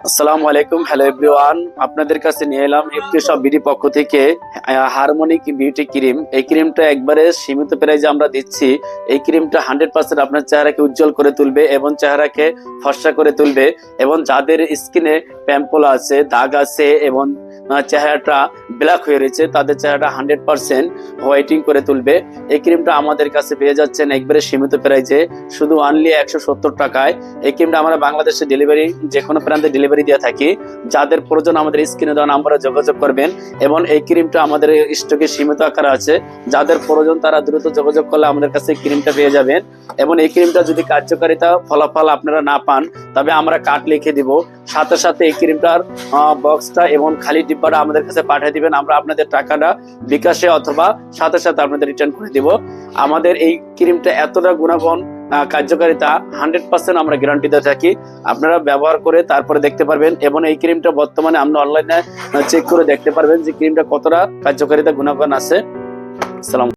আসসালামু আলাইকুম, hello everyone. আপনাদের কাছে নিয়ে এলাম একটি সব বিডি পক্ষ থেকে হারমোনিক বিউটি ক্রিম। এই ক্রিমটা একবারে সীমিত প্রাইজে আমরা দিচ্ছি। এই ক্রিমটা 100% আপনার চেহারাকে উজ্জ্বল করে তুলবে এবং চেহারাকে ফর্সা করে তুলবে, এবং যাদের স্কিনে পিম্পল আছে, দাগ আছে এবং চেহারাটা ব্ল্যাক হয়ে রয়েছে, তাদের চেহারাটা 100% হোয়াইটিং করে তুলবে। এই ক্রিমটা আমাদের কাছে পেয়ে যাচ্ছেন একবারে সীমিত প্রাইজে, শুধু অনলি 170 টাকায়। এই ক্রিমটা আমরা বাংলাদেশে ডেলিভারি, যে কোনো প্রান্তে ডেলিভারি দিয়ে থাকি। যাদের প্রয়োজন আমাদের স্ক্রিনে দেওয়া নাম্বারে যোগাযোগ করবেন, এবং এই ক্রিমটা আমাদের স্টকে সীমিত আকারে আছে। যাদের প্রয়োজন তারা দ্রুত যোগাযোগ করলে আমাদের কাছে ক্রিমটা পেয়ে যাবেন। এবং এই ক্রিমটা যদি কার্যকারিতা ফলাফল আপনারা না পান, তবে আমরা কার্ড লিখে দিব, সাথে সাথে এই ক্রিমটার বক্সটা এবং খালি ডিব্বাটা আমাদের কাছে পাঠিয়ে দিবেন। আমরা আপনাদের টাকাটা বিকাশে অথবা সাথে সাথে আপনাদের রিটার্ন করে দিব। আমাদের এই ক্রিমটা এতটা গুণাগুণ, কার্যকারিতা 100% আমরা গ্যারান্টি দিয়ে থাকি। আপনারা ব্যবহার করে তারপরে দেখতে পারবেন, এবং এই ক্রিমটা বর্তমানে আমরা অনলাইনে চেক করে দেখতে পারবেন যে ক্রিমটা কতটা কার্যকারিতা গুণাগুণ আছে। আসসালাম।